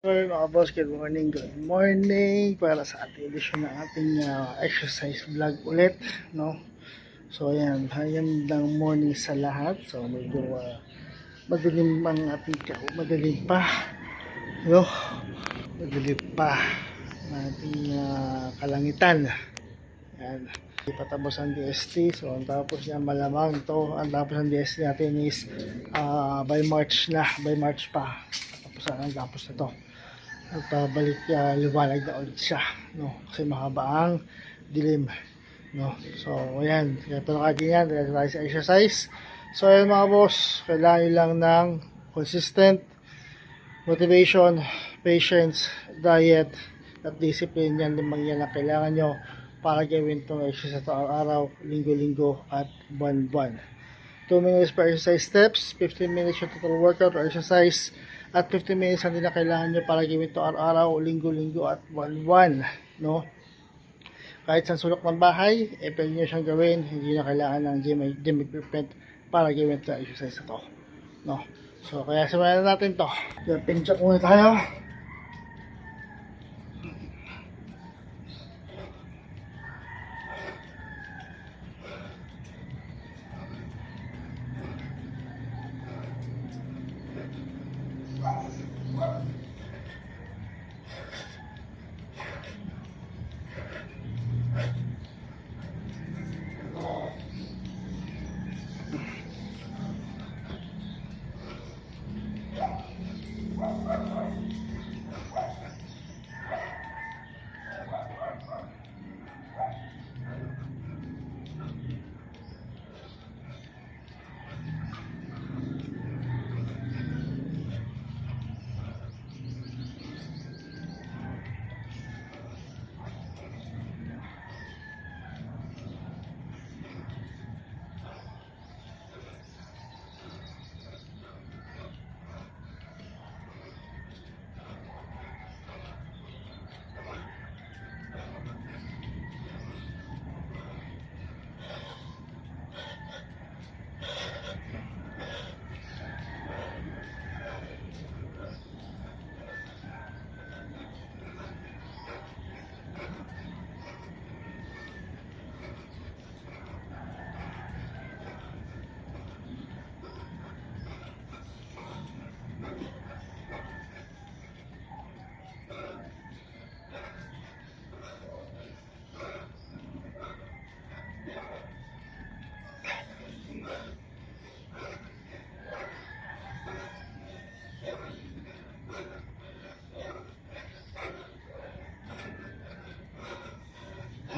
Well, mga boss, good morning para sa ating edisyon ng ating exercise vlog ulit, no? So, ayan, ng morning sa lahat. So, medyo madilim ang ating madilim pa, no? Madilim pa ang ating kalangitan. Ayan, patapos ang DST. So, ang tapos niya malamang to, ang tapos ng DST natin is by March pa. Tapos na to. At balik liwanag na ulit siya, no? Kasi mahaba ang dilim, no? So ayan, pero kaya yan, tayo sa exercise. So ayan mga boss, kailangan nyo lang ng consistent motivation, patience, diet at discipline. Yan, limang yan ang kailangan nyo para gawin itong exercise araw-araw, linggo-linggo at buwan-buwan. 2 minutes per exercise steps, 15 minutes yung total workout or exercise, at 15 minutes ang din na kailangan nyo para gawin ito araw-araw, linggo-linggo at buwan-buwan, no? Kahit sa sulok ng bahay, pwede nyo siyang gawin, hindi na kailangan ng gym equipment para gawin ito exercise na to, no? So kaya simulan na natin to. Pinchak muna tayo.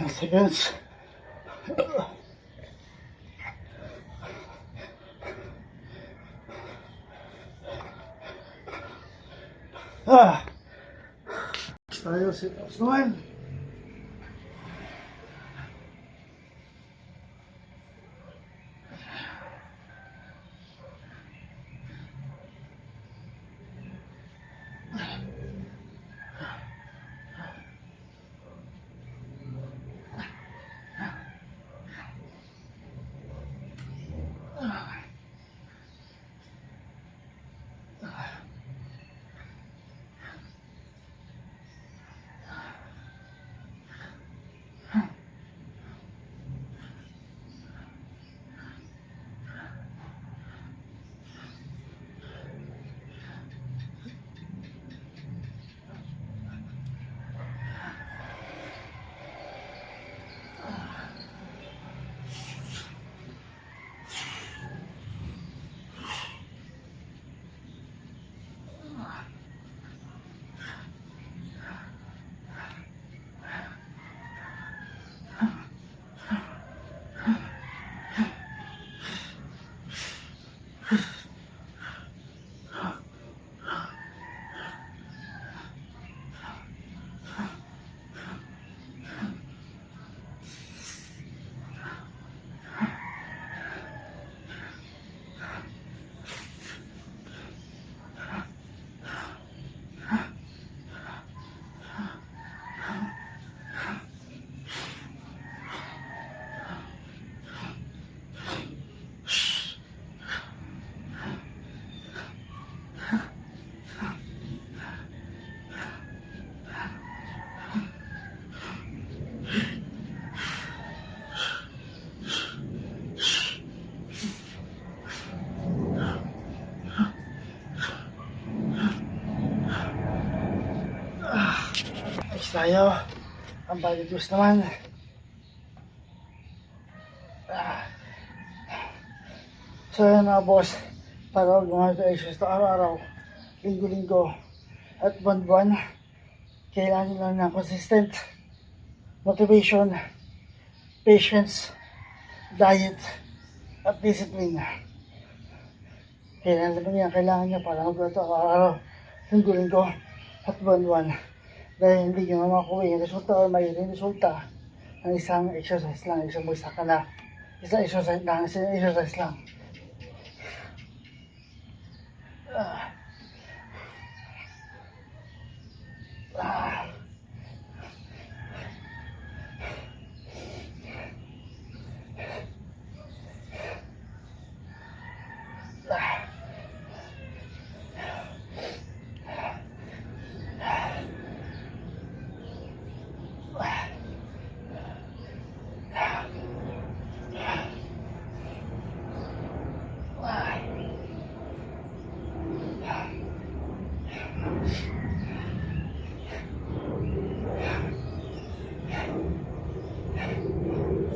Seconds. Tayo sit-ups naman. tayo. Ang body juice naman. So yun mga boss, para gumawa ito exercise ito araw-araw, linggo-linggo, at buwan-buwan, kailangan lang ng consistent motivation, patience, diet, at discipline. Kailangan niya para magawa ito araw-araw, linggo-linggo, at buwan-buwan. Dahil hindi nyo makuha yung resulta o may resulta ng isang exercise lang, isang bagsak na, isang exercise lang.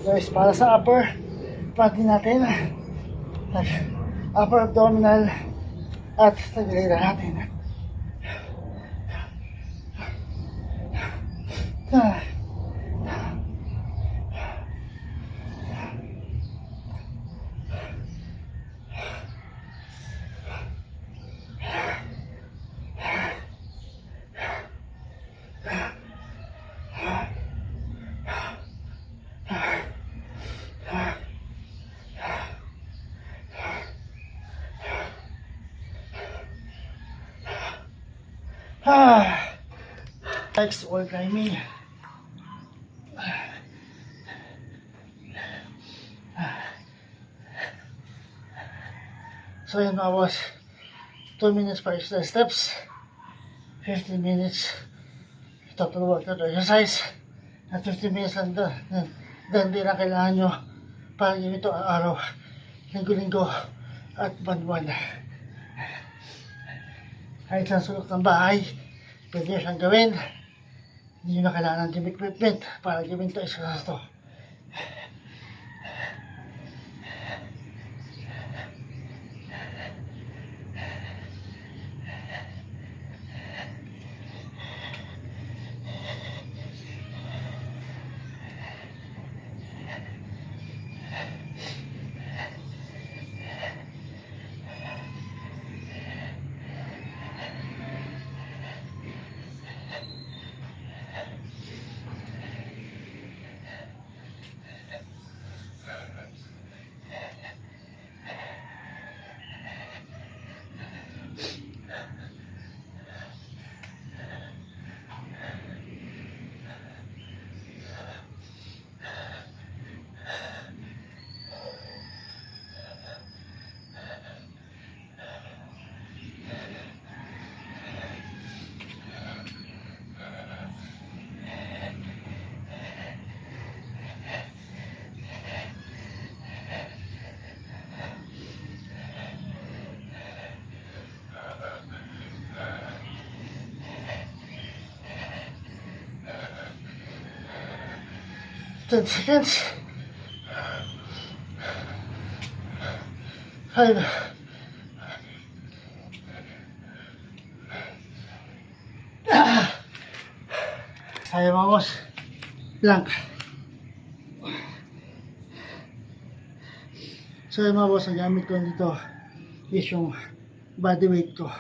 Guys, para sa upper body natin, upper abdominal at tagilira natin. Next, wall climbing. So yun mga boss, 2 minutes per steps, 15 minutes total workout exercise, at 15 minutes lang doon. Then di na kailangan nyo para yun ito araw, linggo-linggo at buwan-buwan. Kahit sa sulok ng bahay, pwede siyang gawin. Hindi nyo na kailangan ng gym equipment para gawin ito exercise to. Ten seconds. 5. Saya mga boss. Blank. So yung mga boss, ang gamit ko dito is yung body weight ko.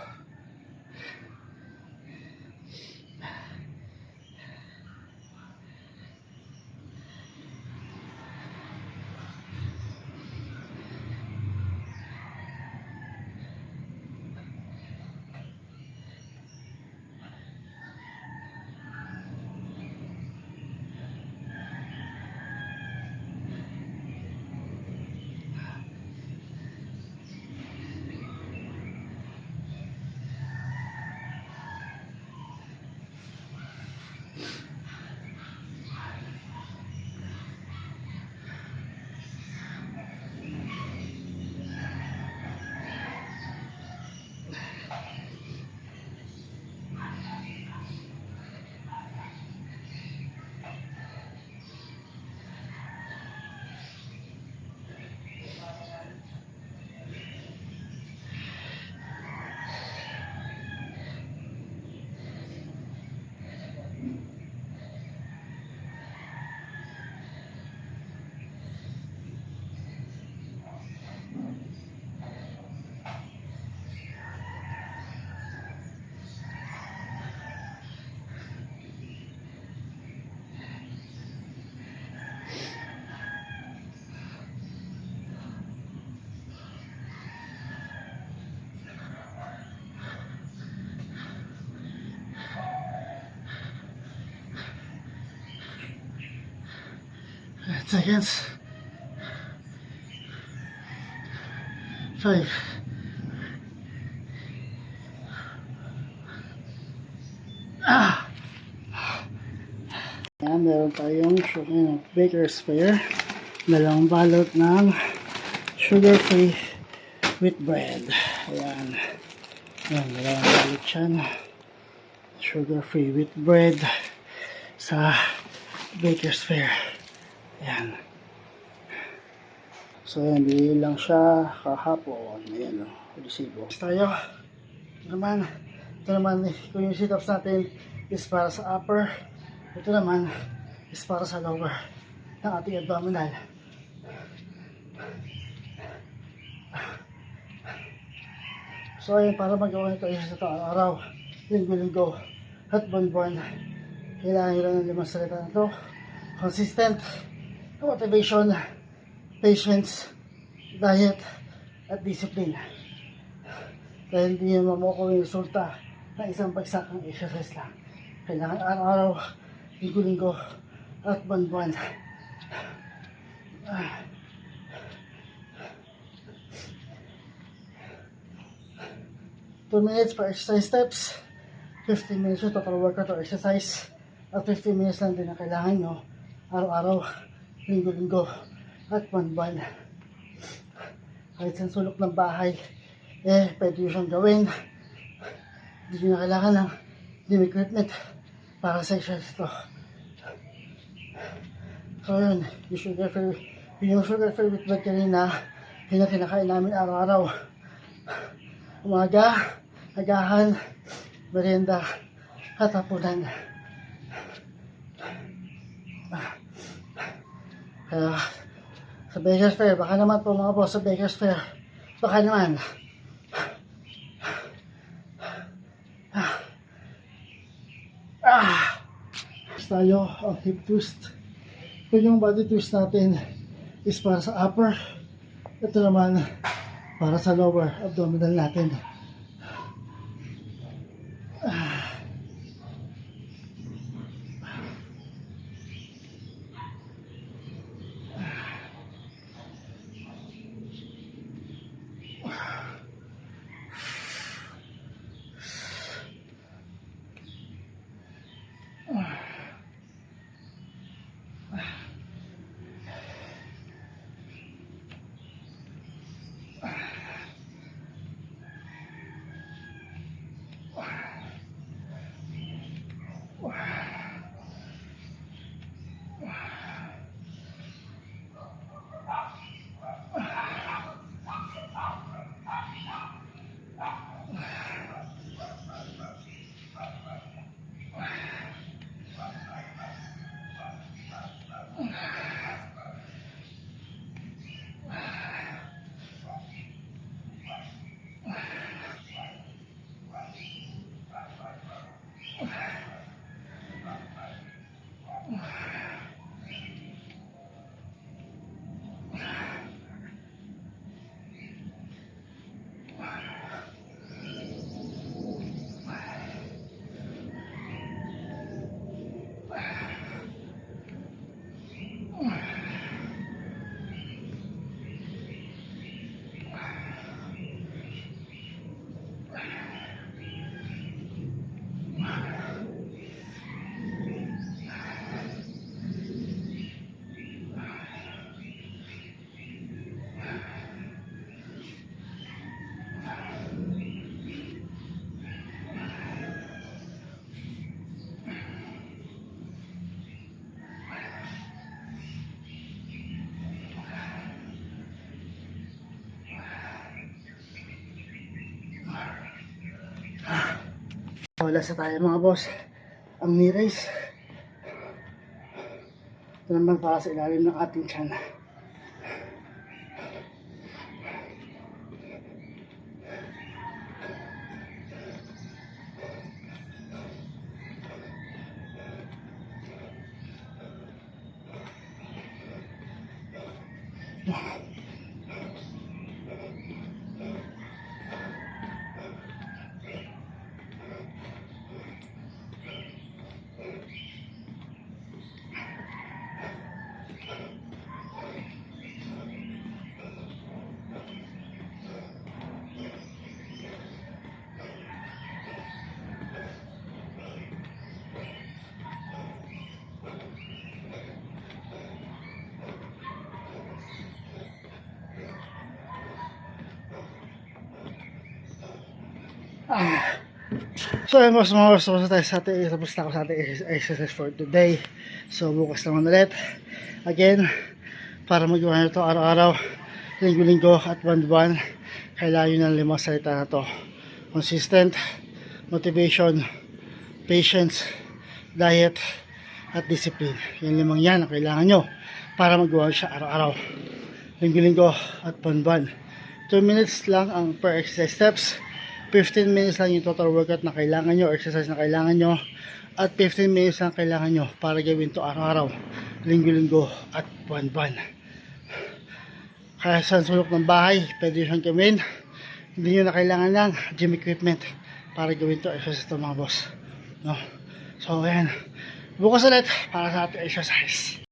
seconds. 5. Ayan, meron tayong baker's fare. Dalawang balot ng sugar-free wheat bread. Ayan. Ayan, dalawang balot yan. Sugar-free wheat bread sa baker's fare. Ayan. So, ayan, bili lang siya kahapon. Ayan, resibo. Tayo. Ito naman, kung yung sit-ups natin is para sa upper. Ito naman is para sa lower ng ating abdominal. So ayun, para magawa nito isa sa araw-araw, linggo-linggo at buwan-buwan, kailangan nyo lang ng 5 salita na ito: consistent, motivation, patience, diet, at discipline. Dahil hindi nyo mamukuha yung resulta ng isang bagsak ng exercise lang. Kailangan araw-araw, linggo-linggo at buwan-buwan. 2 minutes per exercise steps, 15 minutes yung total workout or exercise, at 15 minutes lang din ang kailangan nyo araw-araw, linggo-linggo at buwan-buwan. Kahit sa sulok ng bahay, pwede nyo siyang gawin. Hindi nyo na kailangan ng gym equipment para sa exercise ito. So yun, yung sugar-free wheat bread kanina, yun ang kinakain namin araw-araw. Umaga, agahan, merienda, at hapunan. Kaya, sa baker's fare, baka naman po mga boss sa baker's fare, baka naman. Tayo ang hip twist. Pag yung body twist natin is para sa upper, ito naman para sa lower abdominal natin. Wala sa tayo mga boss ang knee raise. Ito naman para sa ilalim ng ating tiyan. So yun boss, mga boss, tapos na ako sa ating exercise for today. So bukas naman ulit. Again, para magawa nyo ito araw-araw, linggo-linggo at buwan-buwan, kailangan nyo ng 5 salita na to. Consistent, motivation, patience, diet, at discipline. Yung 5 yan ang kailangan nyo para magawa siya araw-araw, linggo-linggo at buwan-buwan. 2 minutes lang ang per exercise steps. 15 minutes lang yung total workout na kailangan nyo, exercise na kailangan nyo, at 15 minutes lang kailangan nyo para gawin to araw-araw, linggo-linggo at buwan-buwan. Kaya sa sulok ng bahay, pwede nyo siyang gawin. Hindi nyo na kailangan ng gym equipment para gawin to exercise to mga boss, no? So ayan, bukas ulit para sa ating exercise.